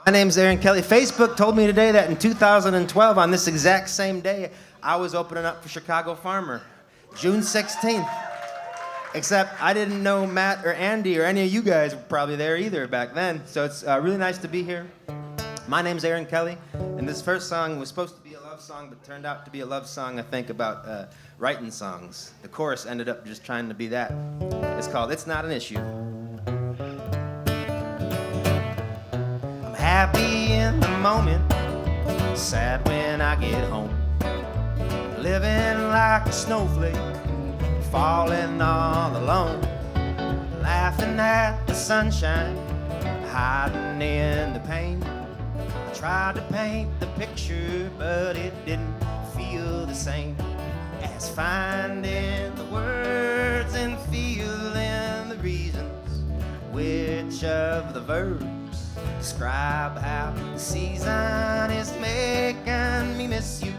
My name's Aaron Kelly. Facebook told me today that in 2012, on this exact same day, I was opening up for Chicago Farmer, June 16th. Except I didn't know Matt or Andy or any of you guys were probably there either back then. So it's really nice to be here. My name's Aaron Kelly, and this first song was supposed to be a love song, but turned out to be a love song, I think, about writing songs. The chorus ended up just trying to be that. It's called It's Not an Issue. Happy in the moment, sad when I get home. Living like a snowflake, falling all alone. Laughing at the sunshine, hiding in the pain. I tried to paint the picture, but it didn't feel the same as finding the words and feeling the reasons. Which of the verbs describe how the season is making me miss you?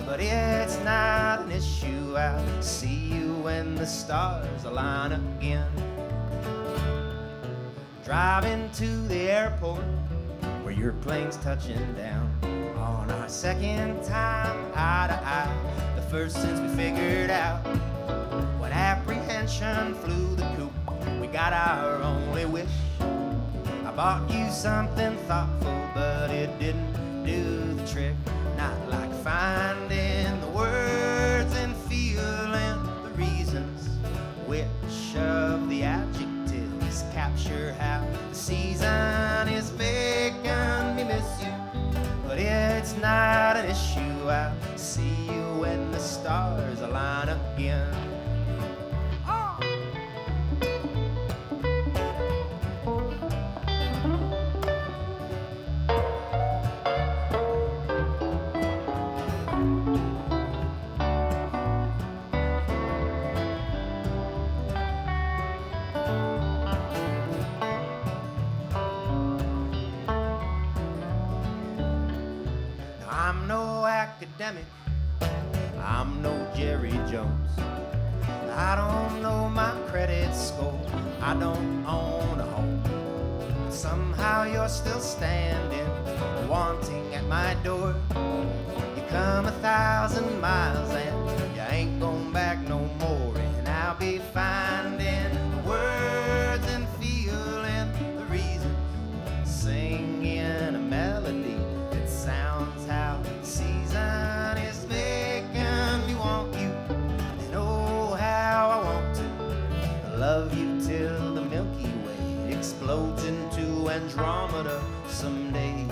But it's not an issue. I'll see you when the stars align again. Driving to the airport where your plane's touching down. On our second time eye to eye, the first since we figured out what apprehension flew the coop. We got our only wish. I bought you something thoughtful, but it didn't do the trick. Not like finding the words and feeling the reasons. Which of the adjectives capture how the season is making me miss you? But it's not an issue. I'll see you when the stars align again. I'm no academic, I'm no Jerry Jones. I don't know my credit score, I don't own a home. But somehow you're still standing, wanting at my door. You come 1,000 miles and you ain't going back no more. And I'll be finding the words and feeling the reasons, singing a melody that sounds how the season is making me want you. And oh, how I want to love you till the Milky Way explodes into Andromeda someday.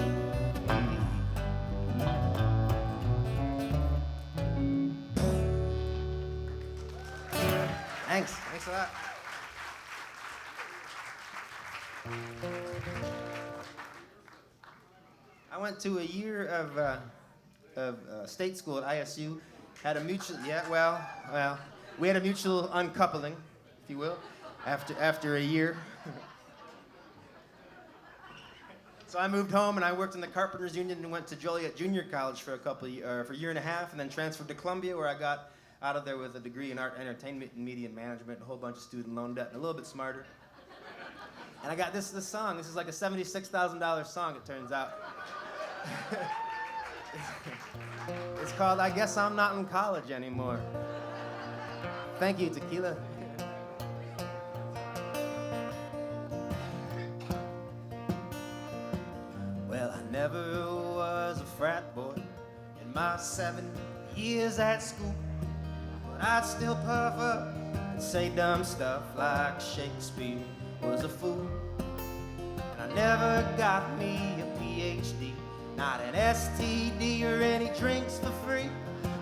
Thanks a lot. I went to a year of state school at ISU. Had a mutual, we had a mutual uncoupling, if you will, after a year. So I moved home and I worked in the Carpenters Union and went to Joliet Junior College for for a year and a half, and then transferred to Columbia, where I got out of there with a degree in art, entertainment, and media management, a whole bunch of student loan debt, and a little bit smarter. And I got this song. This is like a $76,000 song, it turns out. It's called I Guess I'm Not in College Anymore. Thank you, Tequila. Well, I never was a frat boy in my 7 years at school. But I'd still puff up and say dumb stuff like Shakespeare was a fool. And I never got me a PhD, not an STD or any drinks for free.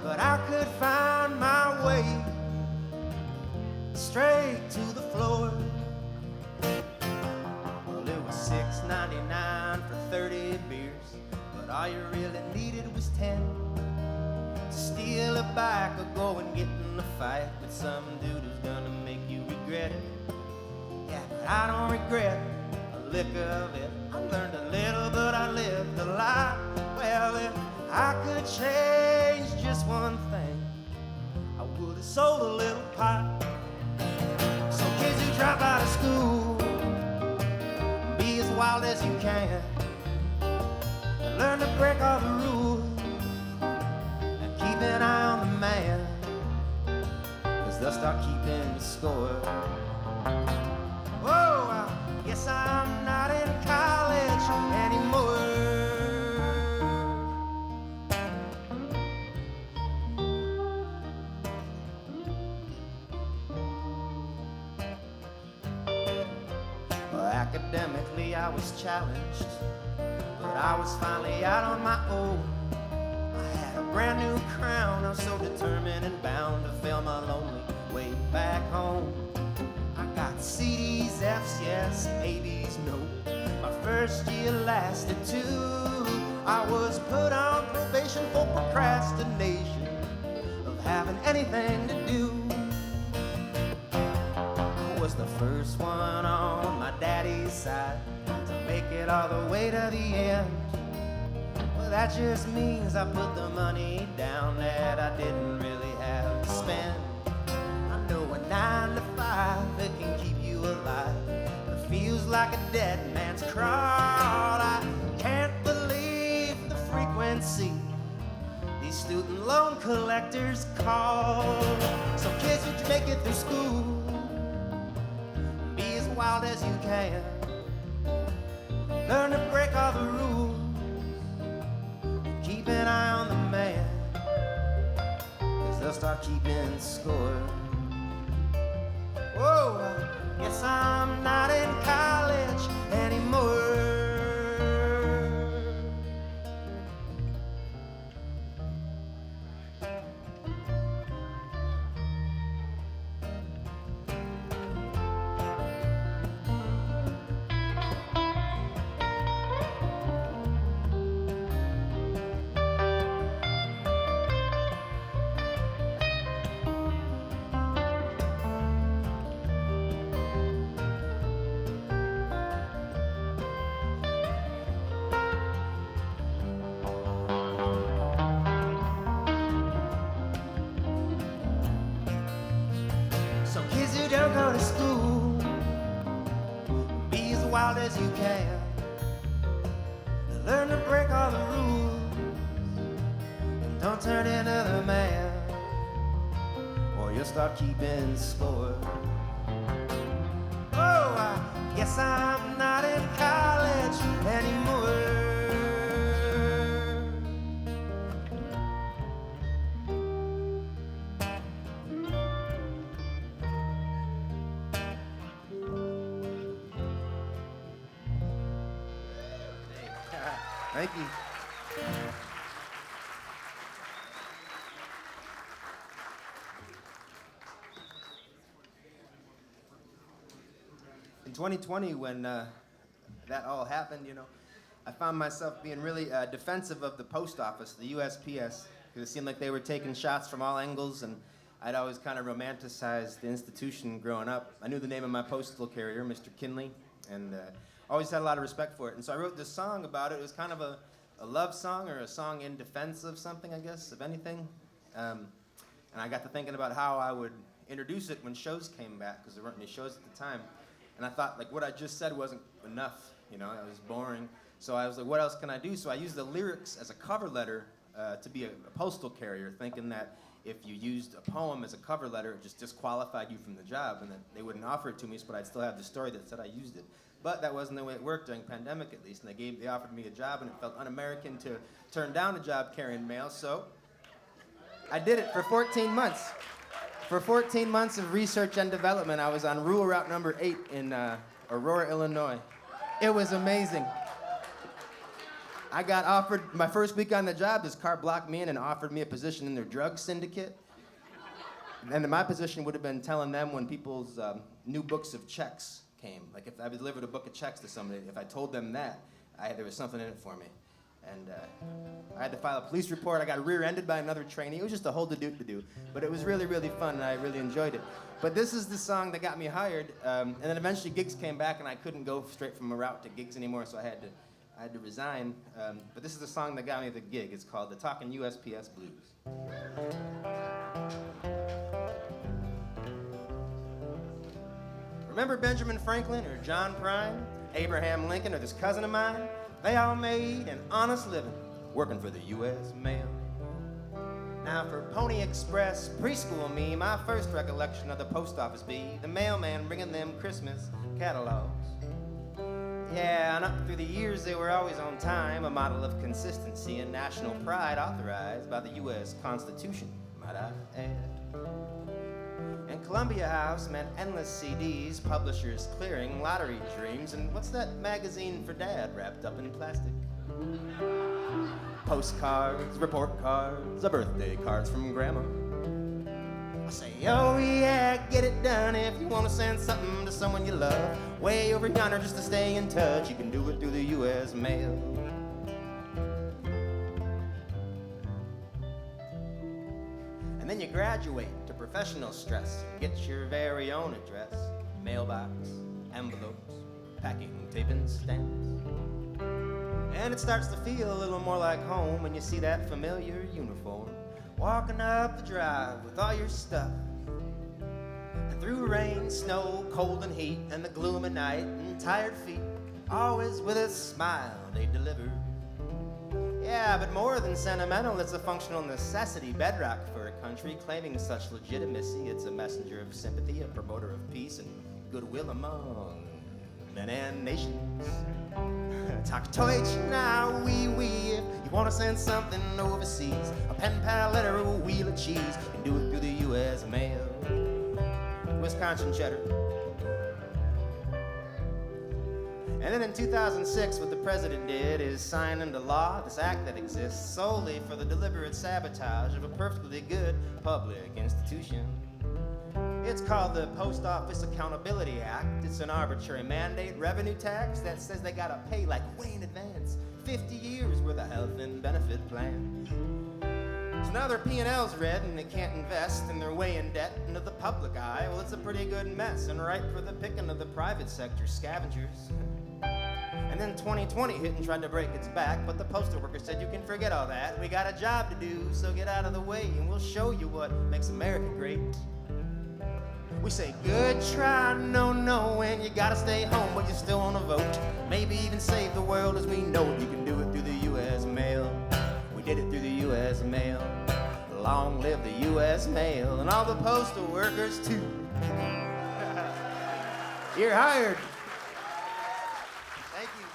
But I could find my way straight to the floor. Well, it was $6.99 for 30 beers, but all you really needed was 10 to steal a bike or go and get in a fight with some dude who's gonna make you regret it. Yeah, but I don't regret a lick of it. I learned a little, but I lived a lot. Well, if I could change just one thing, I would have sold a little pot. So kids who drop out of school, be as wild as you can. keeping score. Oh, I guess I'm not in college anymore. Well, academically I was challenged, but I was finally out on my own. I had a brand new crown, I was so determined and bound to fill my lonely way back home. I got CDs, F's, yes, AB's, no. My first year lasted 2. I was put on probation for procrastination of having anything to do. I was the first one on my daddy's side to make it all the way to the end. Well, that just means I put the money down that I didn't really have to spend. I know a 9 to 5 that can keep you alive, but it feels like a dead man's crawl. I can't believe the frequency these student loan collectors call. So kids, you make it through school, be as wild as you can, learn to break all the rules, keep an eye on the man, 'cause they'll start keeping score. Whoa, I guess I'm not in college anymore. Don't go to school, be as wild as you can, learn to break all the rules, and don't turn into the man, or you'll start keeping score. Oh, I guess I'm not in college anymore. Thank you. In 2020, when that all happened, I found myself being really defensive of the post office, the USPS, because it seemed like they were taking shots from all angles, and I'd always kind of romanticized the institution growing up. I knew the name of my postal carrier, Mr. Kinley, and always had a lot of respect for it. And so I wrote this song about it. It was kind of a love song, or a song in defense of something, I guess, of anything. And I got to thinking about how I would introduce it when shows came back, because there weren't any shows at the time. And I thought, like, what I just said wasn't enough, it was boring. So I was like, what else can I do? So I used the lyrics as a cover letter to be a postal carrier, thinking that if you used a poem as a cover letter, it just disqualified you from the job, and that they wouldn't offer it to me, but I'd still have the story that said I used it. But that wasn't the way it worked during pandemic, at least, and they offered me a job, and it felt un-American to turn down a job carrying mail, so I did it for 14 months. For 14 months of research and development, I was on Rural Route number 8 in Aurora, Illinois. It was amazing. I got offered, my first week on the job, this car blocked me in and offered me a position in their drug syndicate. And my position would have been telling them when people's new books of checks came. Like if I delivered a book of checks to somebody, if I told them that, there was something in it for me. And I had to file a police report. I got rear-ended by another trainee. It was just a whole to-do. But it was really, really fun, and I really enjoyed it. But this is the song that got me hired. And then eventually gigs came back, and I couldn't go straight from a route to gigs anymore, so I had to resign. But this is the song that got me the gig. It's called The Talkin' USPS Blues. Remember Benjamin Franklin or John Prine, Abraham Lincoln, or this cousin of mine? They all made an honest living working for the U.S. mail. Now for Pony Express preschool me, my first recollection of the post office be the mailman bringing them Christmas catalogs. Yeah, and up through the years they were always on time, a model of consistency and national pride authorized by the U.S. Constitution, might I add. And Columbia House meant endless CDs, publishers clearing, lottery dreams, and what's that magazine for Dad wrapped up in plastic? Postcards, report cards, birthday cards from Grandma. I say, oh yeah, get it done if you want to send something to someone you love. Way over yonder just to stay in touch, you can do it through the U.S. mail. And then you graduate to professional stress, get your very own address, mailbox, envelopes, packing tape and stamps. And it starts to feel a little more like home when you see that familiar uniform walking up the drive with all your stuff. And through rain, snow, cold and heat, and the gloom of night and tired feet, always with a smile they deliver. Yeah, but more than sentimental, it's a functional necessity, bedrock for a country claiming such legitimacy. It's a messenger of sympathy, a promoter of peace and goodwill among men and nations. Talk Deutsch now, wee. If you want to send something overseas, a pen pal letter or a wheel of cheese, you can do it through the U.S. mail. Wisconsin cheddar. And then in 2006, what the president did is sign into law this act that exists solely for the deliberate sabotage of a perfectly good public institution. It's called the Post Office Accountability Act. It's an arbitrary mandate revenue tax that says they gotta pay like way in advance, 50 years worth of health and benefit plans. So now their P&L's red and they can't invest and they're way in debt into the public eye. Well, it's a pretty good mess and ripe for the picking of the private sector scavengers. And then 2020 hit and tried to break its back, but the postal worker said, you can forget all that. We got a job to do, so get out of the way and we'll show you what makes America great. We say, good try, no, and you gotta stay home, but you still wanna vote. Maybe even save the world as we know it. You can do it through the U.S. mail. We did it through the U.S. mail. Long live the U.S. mail and all the postal workers too. You're hired. Thank you.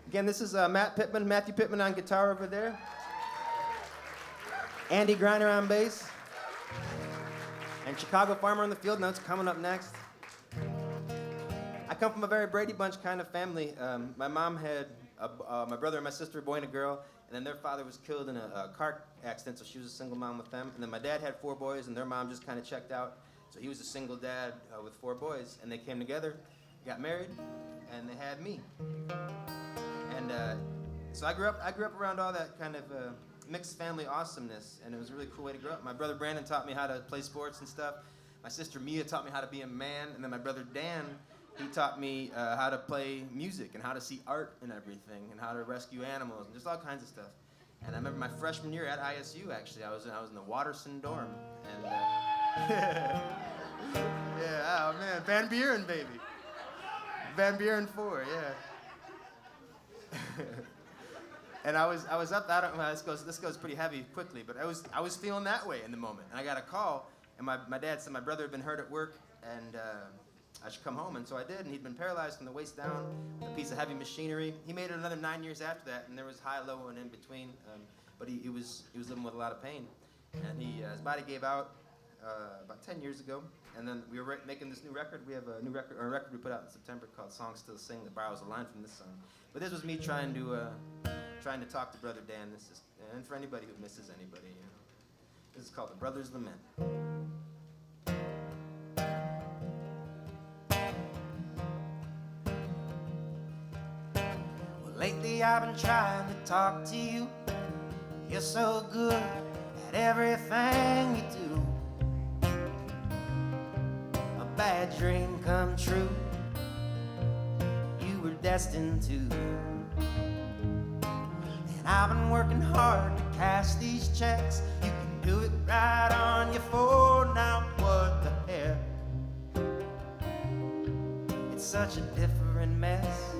Again, this is Matthew Pittman on guitar over there. Andy Greiner on bass. And Chicago Farmer in the field notes coming up next. I come from a very Brady Bunch kind of family. My mom had my brother and my sister, a boy and a girl, and then their father was killed in a car accident, so she was a single mom with them. And then my dad had 4 boys, and their mom just kind of checked out, so he was a single dad with 4 boys. And they came together, got married, and they had me. And so I grew up around all that kind of mixed family awesomeness, and it was a really cool way to grow up. My brother Brandon taught me how to play sports and stuff. My sister Mia taught me how to be a man, and then my brother Dan, he taught me how to play music and how to see art and everything, and how to rescue animals and just all kinds of stuff. And I remember my freshman year at ISU, actually, I was in the Watterson dorm, and yeah, oh man, Van Buren, baby, Van Buren 4, yeah. And I was up. This goes pretty heavy quickly, but I was feeling that way in the moment. And I got a call, and my dad said my brother had been hurt at work, and I should come home. And so I did. And he'd been paralyzed from the waist down with a piece of heavy machinery. He made it another 9 years after that, and there was high, low, and in between. But he was living with a lot of pain, and his body gave out about 10 years ago. And then we were making this new record. We have a record we put out in September called "Songs Still Sing" that borrows a line from this song. But this was me trying to talk to Brother Dan. This is, and for anybody who misses anybody, you know. This is called "The Brothers Lament." Well, lately I've been trying to talk to you. You're so good at everything you do. A bad dream come true. You were destined to. And I've been working hard to cash these checks. You can do it right on your phone now. What the such a different mess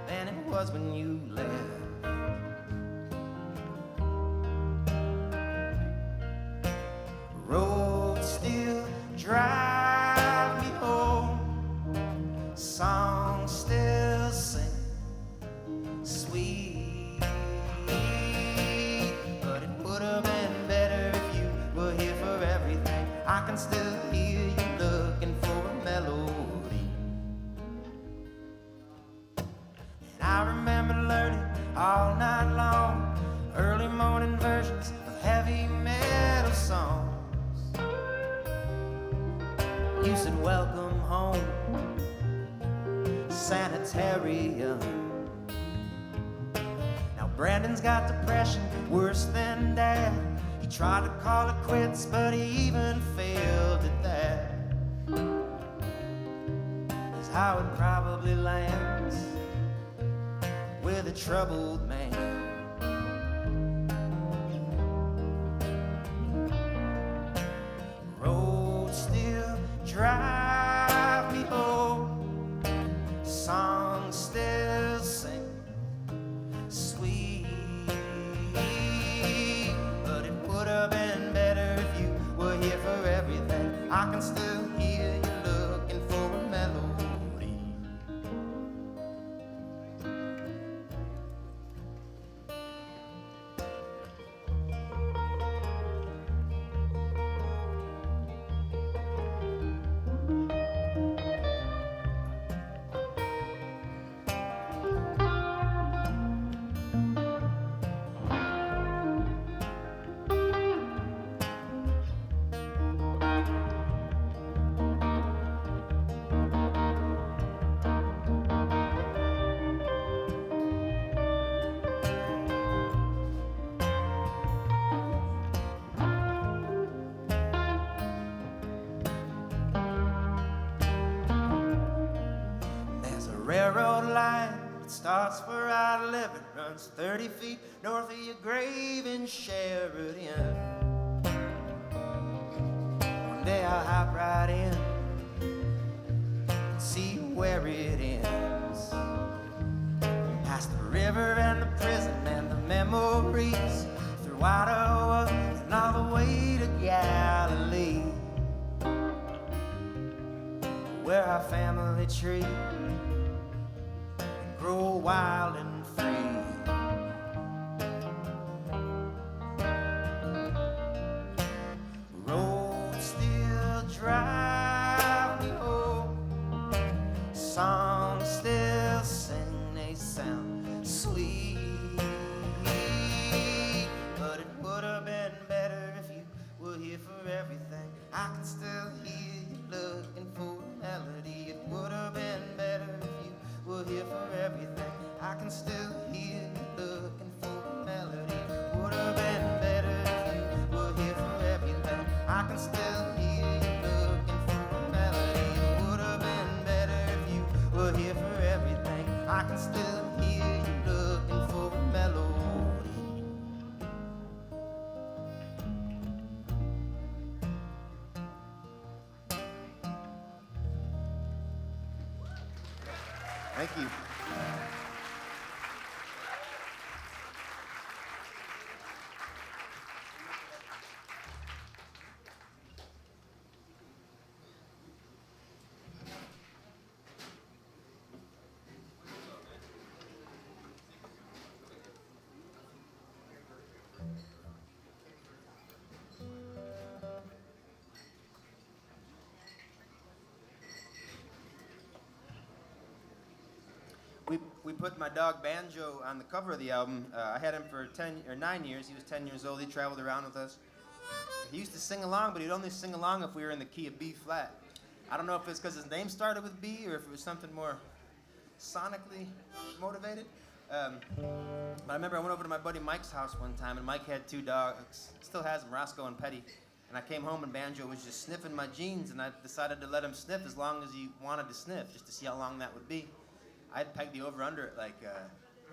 than it was when you left. Road still drive me home, songs still sing sweet, but it would have been better if you were here for everything. I can still hear you looking for a melody, and I remember learning all night long early morning versions of heavy metal songs. You said welcome home, sanitarium. Now Brandon's got depression worse than Dad. He tried to call it quits, but he even failed at that. Is how it probably lands with a troubled man. Road still drive me home, songs still sing sweet, but it would have been better if you were here for everything. I can still hear you looking for a melody. Railroad line that starts where I live. It runs 30 feet north of your grave in Sheridan. One day I'll hop right in and see where it ends. Past the river and the prison and the memories, through Ottawa and all the way to Galilee, where our family tree grow wild and free. Roads still drive me home, songs still sing, they sound sweet, but it would have been better if you were here for everything. I can still hear you looking for a melody. It would have been better if you were here for everything. I can still hear you looking for a melody. Would have been better if you were here for everything. I can still hear you looking for a melody. Would have been better if you were here for everything. I can still hear you looking for a melody. Thank you. We put my dog Banjo on the cover of the album. I had him for 10 or 9 years. He was 10 years old. He traveled around with us. He used to sing along, but he'd only sing along if we were in the key of B flat. I don't know if it's because his name started with B or if it was something more sonically motivated. But I remember I went over to my buddy Mike's house one time, and Mike had 2 dogs. Still has them, Roscoe and Petty. And I came home, and Banjo was just sniffing my jeans, and I decided to let him sniff as long as he wanted to sniff, just to see how long that would be. I had pegged the over-under at like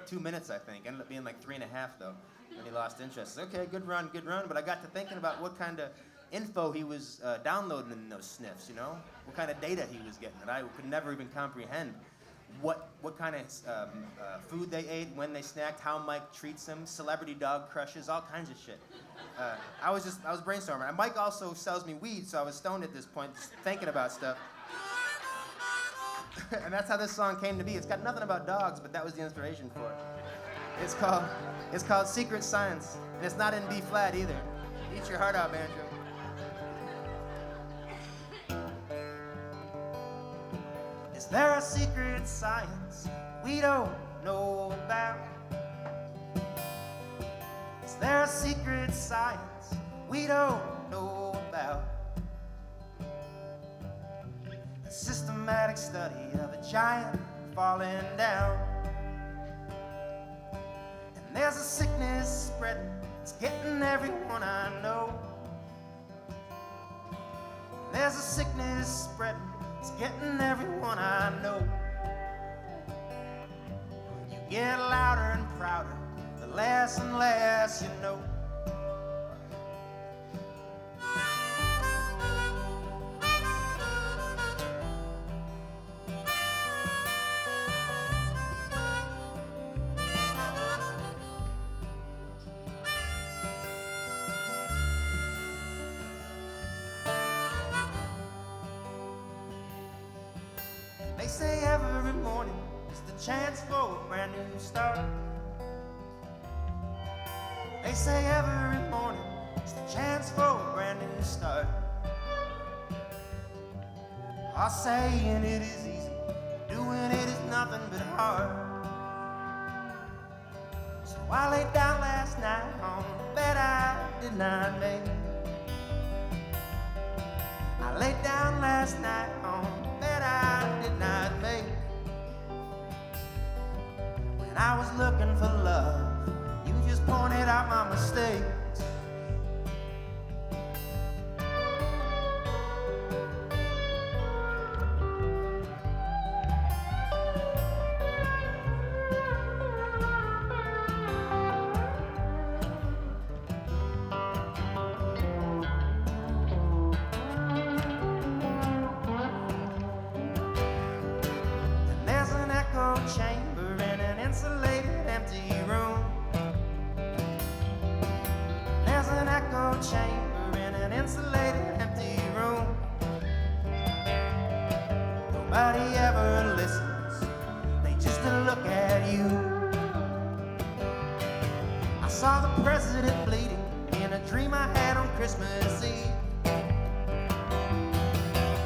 2 minutes, I think. Ended up being like 3.5, though, when he lost interest. Okay, good run, but I got to thinking about what kind of info he was downloading in those sniffs, you know? What kind of data he was getting that I could never even comprehend. What kind of food they ate, when they snacked, how Mike treats them, celebrity dog crushes, all kinds of shit. I was brainstorming. And Mike also sells me weed, so I was stoned at this point, just thinking about stuff. And that's how this song came to be. It's got nothing about dogs, but that was the inspiration for it. It's called Secret Science, and it's not in B flat either. Eat your heart out, banjo. Is there a secret science we don't know about? Is there a secret science we don't know about? A systematic study of a giant falling down. And there's a sickness spreading, it's getting everyone I know. And there's a sickness spreading, it's getting everyone I know. You get louder and prouder, the less and less you know. They say every morning is the chance for a brand new start. They say every morning is the chance for a brand new start. Are saying it is easy, doing it is nothing but hard. So I laid down last night on a bed I did not make. I laid down last night on a bed I did not make. When I was looking for love, you just pointed out my mistakes. Chamber in an insulated empty room. There's an echo chamber in an insulated empty room. Nobody ever listens, they just look at you. I saw the president bleeding in a dream I had on Christmas Eve.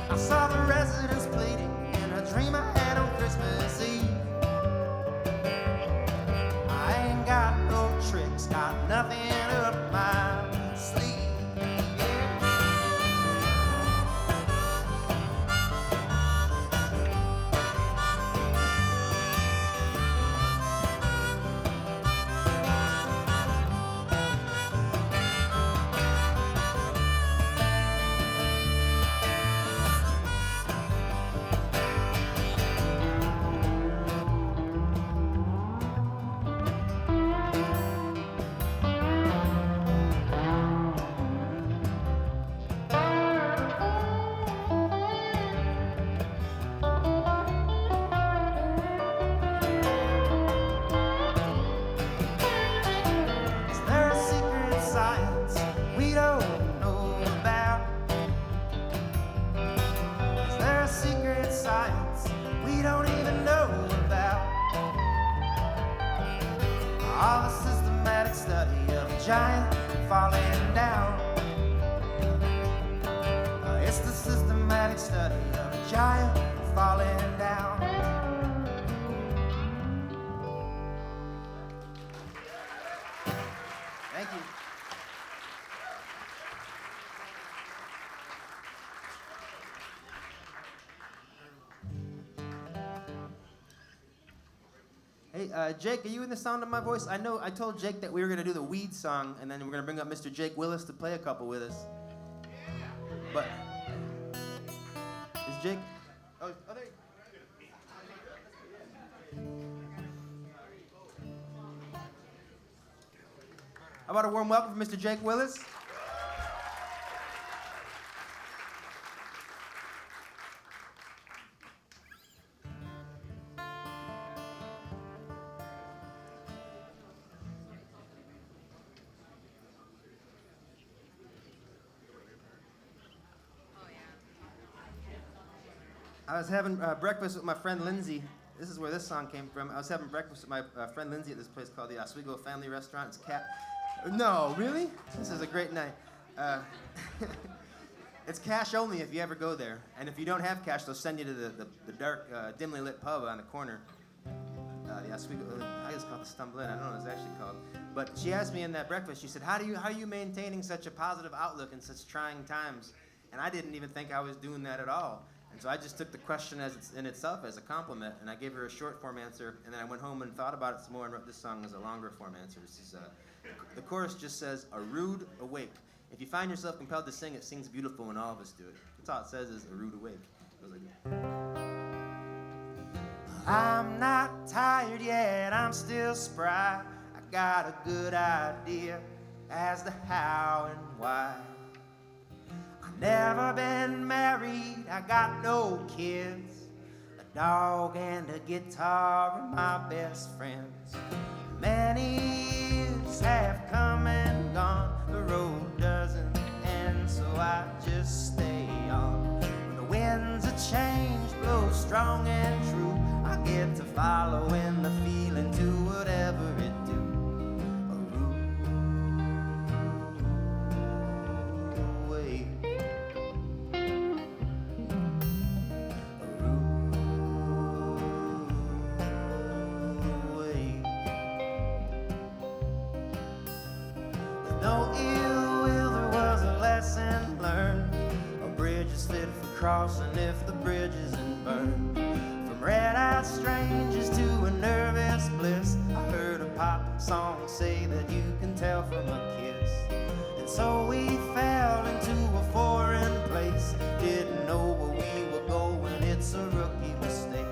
I saw the residents bleeding in a dream I had on Christmas Eve. Got no tricks, got nothing up my sleeve. Giant falling down. It's the systematic study of a giant falling down. Thank you. Hey, Jake, are you in the sound of my voice? I know I told Jake that we were going to do the weed song, and then we're going to bring up Mr. Jaik Willis to play a couple with us. But is Jake? Oh, there you go. How about a warm welcome for Mr. Jaik Willis? I was having breakfast with my friend Lindsay. This is where this song came from. I was having breakfast with my friend Lindsay at this place called the Oswego Family Restaurant. It's No, really? This is a great night. It's cash only if you ever go there. And if you don't have cash, they'll send you to the dark, dimly lit pub on the corner. The Oswego, I just call it the Stumble Inn. I don't know what it's actually called. But she asked me in that breakfast, she said, how are you maintaining such a positive outlook in such trying times? And I didn't even think I was doing that at all. And so I just took the question in itself as a compliment, and I gave her a short form answer, and then I went home and thought about it some more and wrote this song as a longer form answer. This is, the chorus just says, a rude awake. If you find yourself compelled to sing, it sings beautiful when all of us do it. That's all it says is a rude awake. It goes like that. I'm not tired yet, I'm still spry. I got a good idea as to how and why. I've never been married, I got no kids. A dog and a guitar are my best friends. Many years have come and gone, the road doesn't end, so I just stay on. When the winds of change blow strong and true, I get to follow in the feeling to whatever it do. A rude way. A rude way. There's no ill will, there was a lesson learned. A bridge is fit for crossing if the bridge isn't burned. Red-eyed strangers to a nervous bliss. I heard a pop song say that you can tell from a kiss. And so we fell into a foreign place. Didn't know where we were going, it's a rookie mistake.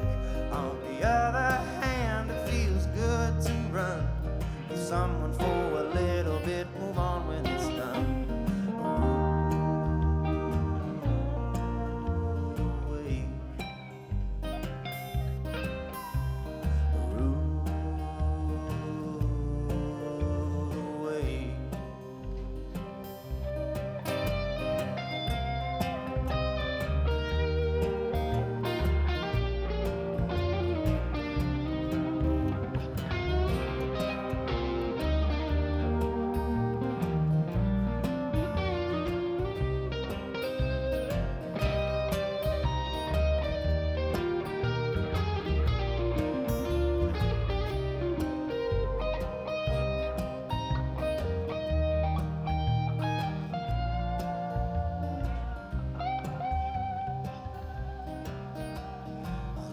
On the other hand, it feels good to run with someone for a little bit, move on when it's done.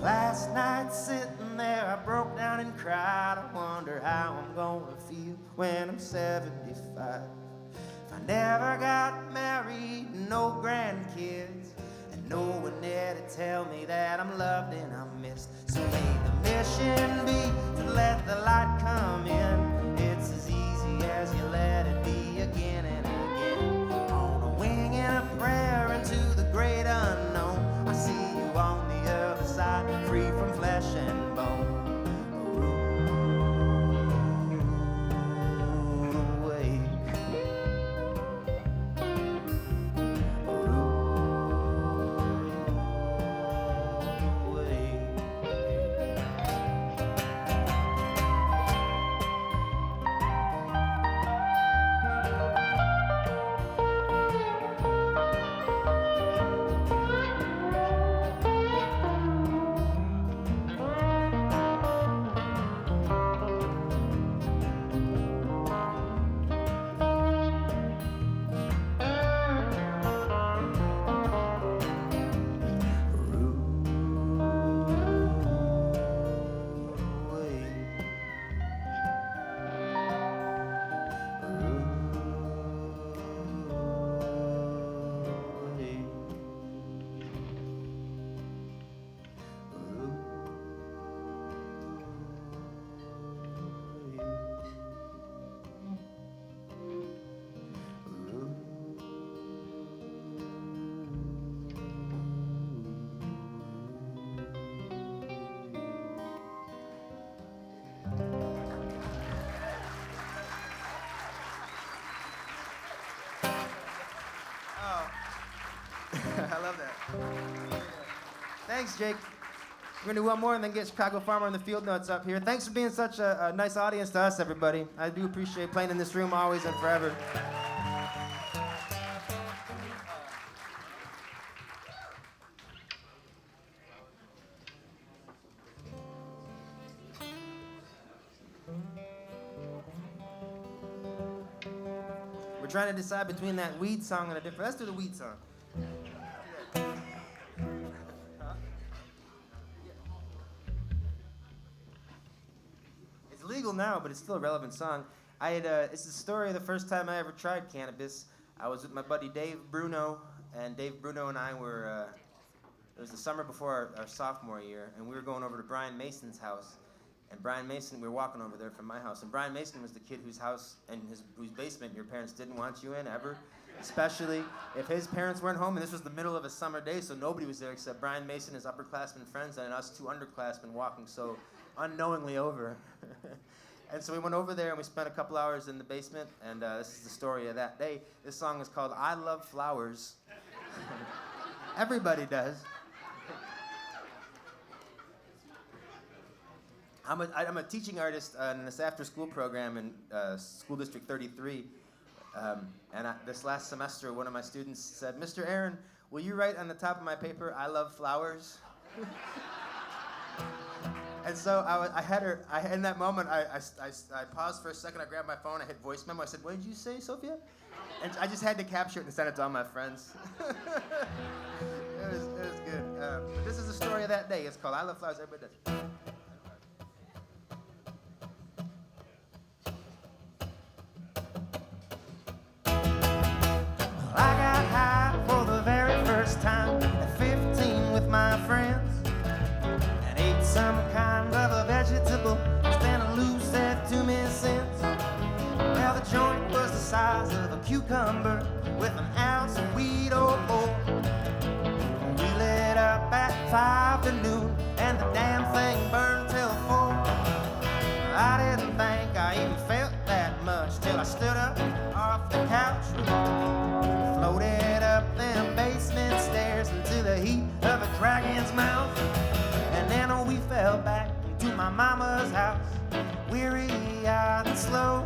Last night sitting there, I broke down and cried. I wonder how I'm gonna feel when I'm 75. If I never got married, no grandkids, and no one there to tell me that I'm loved and I'm missed. So may the mission be to let the light come in. It's as easy as you let it be again and again. On a wing and a prayer into the great unknown, I see you on the other side, free from flesh and bone. I love that. Thank Thanks, Jake. We're going to do one more and then get Chicago Farmer and the Field Notes up here. Thanks for being such a nice audience to us, everybody. I do appreciate playing in this room always and forever. We're trying to decide between that weed song and a different... Let's do the weed song. It's legal now, but it's still a relevant song. It's the story of the first time I ever tried cannabis. I was with my buddy Dave Bruno, and Dave Bruno and I were... it was the summer before our sophomore year, and we were going over to Brian Mason's house. And Brian Mason, we were walking over there from my house, and Brian Mason was the kid whose house and whose basement your parents didn't want you in ever, especially if his parents weren't home, and this was the middle of a summer day, so nobody was there except Brian Mason, his upperclassmen friends, and us two underclassmen walking so unknowingly over. And so we went over there, and we spent a couple hours in the basement, and this is the story of that day. This song is called I Love Flowers. Everybody does. I'm a teaching artist in this after-school program in School District 33. This last semester, one of my students said, "Mr. Aaron, will you write on the top of my paper, I love flowers?" And so in that moment, I paused for a second, I grabbed my phone, I hit voice memo, I said, "What did you say, Sophia?" And I just had to capture it and send it to all my friends. It was good. But this is the story of that day. It's called I Love Flowers, everybody does. I got high for the very first time at 15 with my friends and ate some kind of a vegetable standing loose at 2 cents. Well, the joint was the size of a cucumber with an ounce of weed or more. We lit up at 5 to noon and the damn thing burned till 4. I didn't think I even felt that much till I stood up off the couch. Floated up them basement stairs into the heat of a dragon's mouth. And then we fell back into my mama's house, weary-eyed and slow.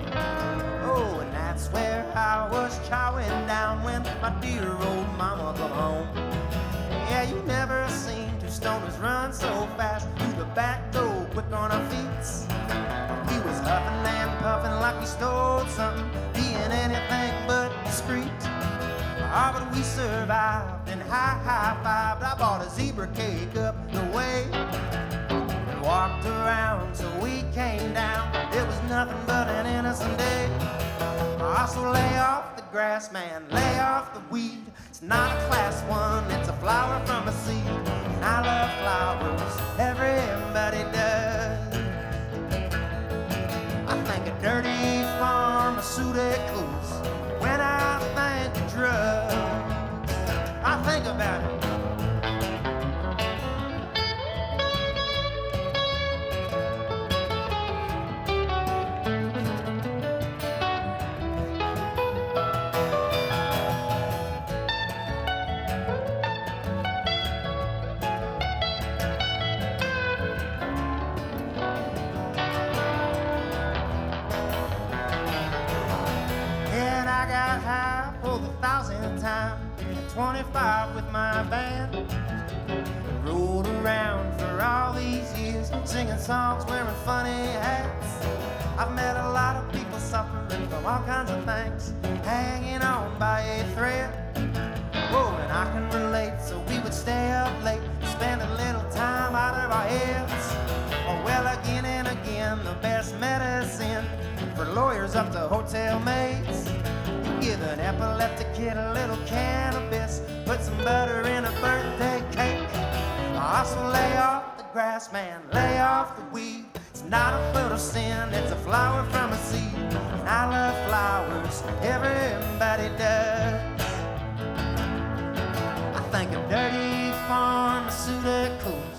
Oh, and that's where I was chowing down when my dear old mama come home. Yeah, you never seen two stoners run so fast through the back door, quick on our feet. We was huffing and puffing like we stole something, being anything but discreet. Ah, but we survived and high-fived. I bought a zebra cake up the way and walked around till we came down. It was nothing but an innocent day. So lay off the grass, man, lay off the weed. It's not a class one, it's a flower from a seed. And I love flowers, everybody does. I think of dirty pharmaceuticals when I think of drugs. I think about it. For the 1,000th time at 25 with my band, rolled around for all these years singing songs, wearing funny hats. I've met a lot of people suffering from all kinds of things, hanging on by a thread. Oh, and I can relate, so we would stay up late, spend a little time out of our heads. Oh, well, again and again, the best medicine for lawyers up to hotel maids. Give an epileptic kid a little cannabis, put some butter in a birthday cake. Also lay off the grass, man, lay off the weed. It's not a foot of sin, it's a flower from a seed. And I love flowers, everybody does. I think of dirty pharmaceuticals,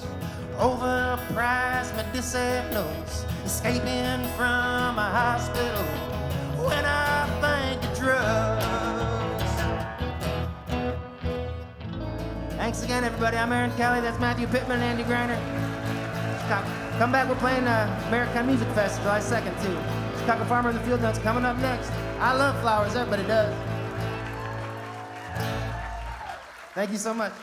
overpriced medicinals, escaping from a hospital. When I think of drugs, Thanks again, everybody. I'm Aaron Kelly. That's Matthew Pittman and Andy Greiner. Come back. We're playing American Music Fest July 2nd, too. Chicago Farmer in the Field Notes coming up next. I love flowers. Everybody does. Thank you so much.